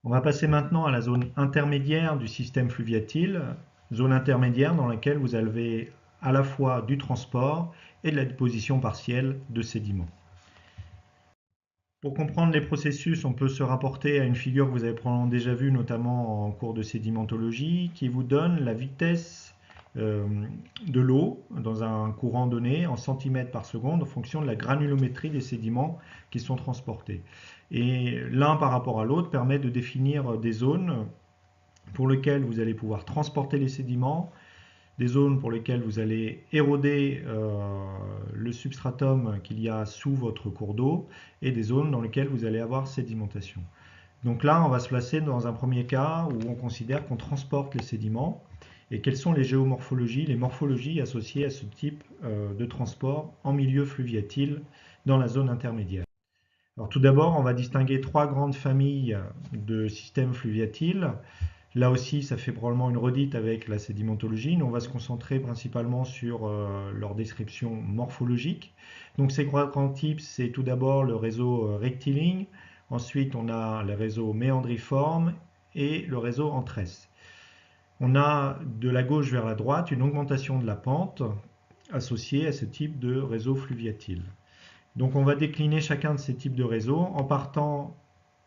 On va passer maintenant à la zone intermédiaire du système fluviatile, zone intermédiaire dans laquelle vous avez à la fois du transport et de la déposition partielle de sédiments. Pour comprendre les processus, on peut se rapporter à une figure que vous avez probablement déjà vue, notamment en cours de sédimentologie, qui vous donne la vitesse euh, de l'eau dans un courant donné en centimètres par seconde en fonction de la granulométrie des sédiments qui sont transportés. Et l'un par rapport à l'autre permet de définir des zones pour lesquelles vous allez pouvoir transporter les sédiments, des zones pour lesquelles vous allez éroder le substratum qu'il y a sous votre cours d'eau et des zones dans lesquelles vous allez avoir sédimentation. Donc là, on va se placer dans un premier cas où on considère qu'on transporte les sédiments et quelles sont les géomorphologies, les morphologies associées à ce type de transport en milieu fluviatile dans la zone intermédiaire. Alors tout d'abord, on va distinguer trois grandes familles de systèmes fluviatiles. Là aussi, ça fait probablement une redite avec la sédimentologie. Nous, on va se concentrer principalement sur leur description morphologique. Donc ces trois grands types, c'est tout d'abord le réseau rectiligne, ensuite on a le réseau méandriforme et le réseau en tresse. On a de la gauche vers la droite une augmentation de la pente associée à ce type de réseau fluviatile. Donc on va décliner chacun de ces types de réseaux en partant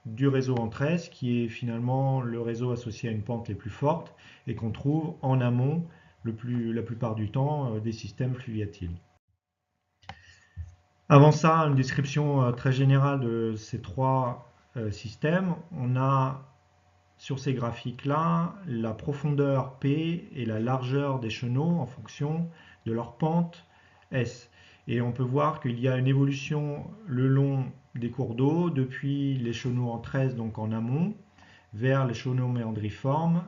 du réseau en tresse, qui est finalement le réseau associé à une pente les plus fortes et qu'on trouve en amont la plupart du temps des systèmes fluviatiles. Avant ça, une description très générale de ces trois systèmes. On a sur ces graphiques-là la profondeur P et la largeur des chenaux en fonction de leur pente S. Et on peut voir qu'il y a une évolution le long des cours d'eau depuis les chenaux en tresse, donc en amont, vers les chenaux méandriformes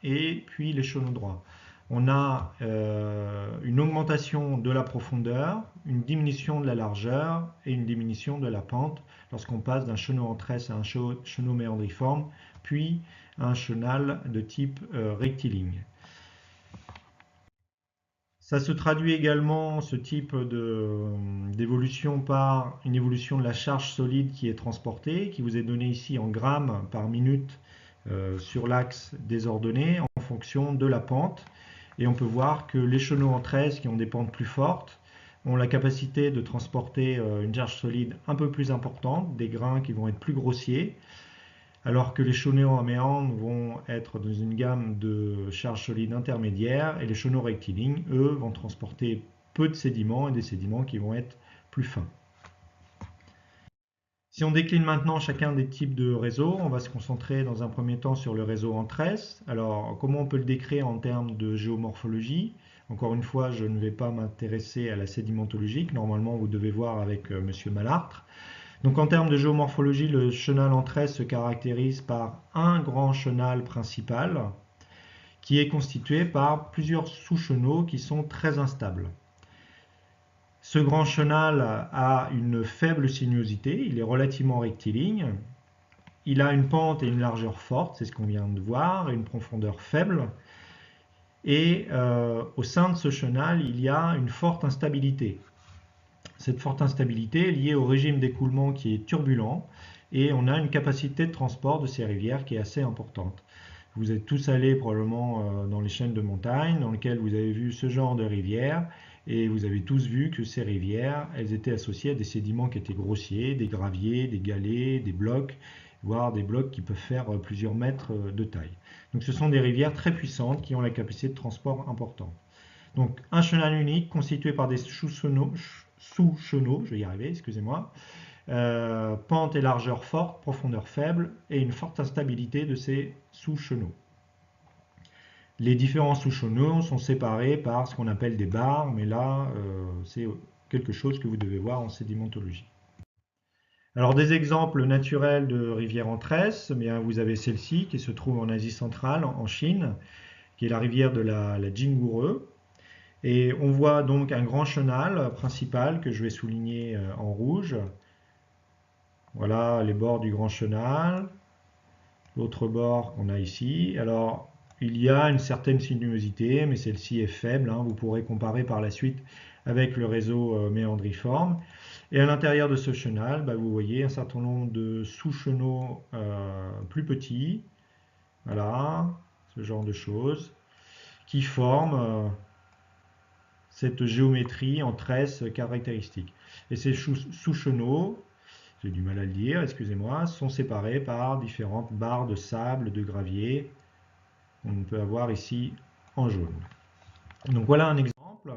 et puis les chenaux droits. On a une augmentation de la profondeur, une diminution de la largeur et une diminution de la pente lorsqu'on passe d'un chenot en tresse à un chenot méandriforme, puis un chenal de type rectiligne. Ça se traduit également, ce type d'évolution, par une évolution de la charge solide qui est transportée, qui vous est donnée ici en grammes par minute sur l'axe des ordonnées en fonction de la pente. Et on peut voir que les chenaux en tresse qui ont des pentes plus fortes ont la capacité de transporter une charge solide un peu plus importante, des grains qui vont être plus grossiers, alors que les chenaux en méandre vont être dans une gamme de charges solides intermédiaires et les chenaux rectilignes, eux, vont transporter peu de sédiments et des sédiments qui vont être plus fins. Si on décline maintenant chacun des types de réseaux, on va se concentrer dans un premier temps sur le réseau en tresse. Alors, comment on peut le décrire en termes de géomorphologie? Encore une fois, je ne vais pas m'intéresser à la sédimentologie, que normalement vous devez voir avec Monsieur Malartre. Donc en termes de géomorphologie, le chenal en tresse se caractérise par un grand chenal principal qui est constitué par plusieurs sous-chenaux qui sont très instables. Ce grand chenal a une faible sinuosité, il est relativement rectiligne, il a une pente et une largeur forte, c'est ce qu'on vient de voir, et une profondeur faible. Et au sein de ce chenal, il y a une forte instabilité. Cette forte instabilité est liée au régime d'écoulement qui est turbulent et on a une capacité de transport de ces rivières qui est assez importante. Vous êtes tous allés probablement dans les chaînes de montagne dans lesquelles vous avez vu ce genre de rivières et vous avez tous vu que ces rivières, elles étaient associées à des sédiments qui étaient grossiers, des graviers, des galets, des blocs, voire des blocs qui peuvent faire plusieurs mètres de taille. Donc ce sont des rivières très puissantes qui ont la capacité de transport importante. Donc un chenal unique constitué par des sous-chenaux, je vais y arriver, excusez-moi, pente et largeur forte, profondeur faible et une forte instabilité de ces sous-chenaux. Les différents sous-chenaux sont séparés par ce qu'on appelle des barres, mais là c'est quelque chose que vous devez voir en sédimentologie. Alors des exemples naturels de rivières en tresse, vous avez celle-ci qui se trouve en Asie centrale, en Chine, qui est la rivière de la Jinguru. Et on voit donc un grand chenal principal que je vais souligner en rouge. Voilà les bords du grand chenal, l'autre bord qu'on a ici. Alors il y a une certaine sinuosité, mais celle-ci est faible, hein. Vous pourrez comparer par la suite avec le réseau méandriforme. Et à l'intérieur de ce chenal, vous voyez un certain nombre de sous-chenaux plus plus petits. Voilà, ce genre de choses qui forment cette géométrie en tresse caractéristique. Et ces sous-chenaux, j'ai du mal à le dire, excusez-moi, sont séparés par différentes barres de sable, de gravier, qu'on peut avoir ici en jaune. Donc voilà un exemple.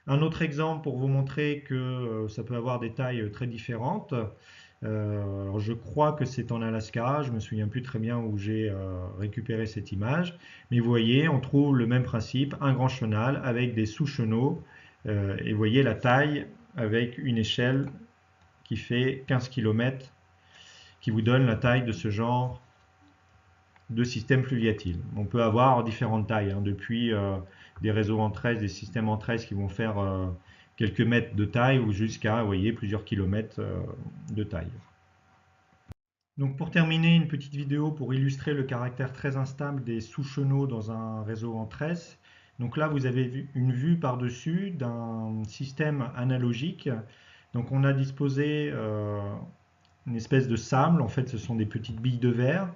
Un autre exemple pour vous montrer que ça peut avoir des tailles très différentes. Alors je crois que c'est en Alaska, je me souviens plus très bien où j'ai récupéré cette image, mais vous voyez, on trouve le même principe, un grand chenal avec des sous-chenaux, et vous voyez la taille avec une échelle qui fait 15 km, qui vous donne la taille de ce genre de système fluviatile. On peut avoir différentes tailles, hein, depuis des réseaux en tresse, des systèmes en tresse qui vont faire quelques mètres de taille ou jusqu'à, vous voyez, plusieurs kilomètres de taille. Donc pour terminer, une petite vidéo pour illustrer le caractère très instable des sous-chenaux dans un réseau en tresse. Donc là, vous avez une vue par-dessus d'un système analogique. Donc on a disposé une espèce de sable, en fait ce sont des petites billes de verre,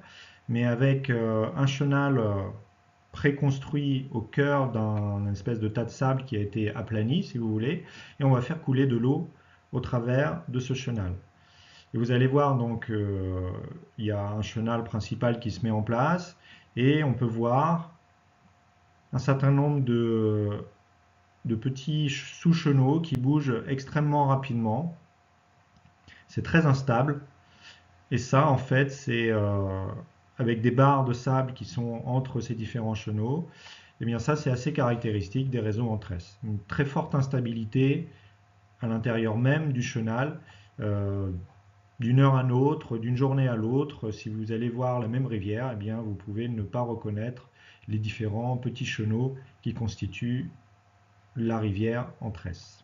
mais avec un chenal préconstruit au cœur d'un espèce de tas de sable qui a été aplani, si vous voulez, et on va faire couler de l'eau au travers de ce chenal. Et vous allez voir, donc, il y a un chenal principal qui se met en place, et on peut voir un certain nombre de petits sous-chenaux qui bougent extrêmement rapidement. C'est très instable, et ça, en fait, c'est avec des barres de sable qui sont entre ces différents chenaux. Et bien ça, c'est assez caractéristique des réseaux en tresse. Une très forte instabilité à l'intérieur même du chenal, euh, d'une heure à l'autre, d'une journée à l'autre. Si vous allez voir la même rivière, eh bien, vous pouvez ne pas reconnaître les différents petits chenaux qui constituent la rivière en tresse.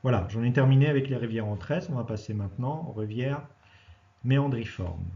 Voilà, j'en ai terminé avec les rivières en tresse. On va passer maintenant aux rivières méandriformes.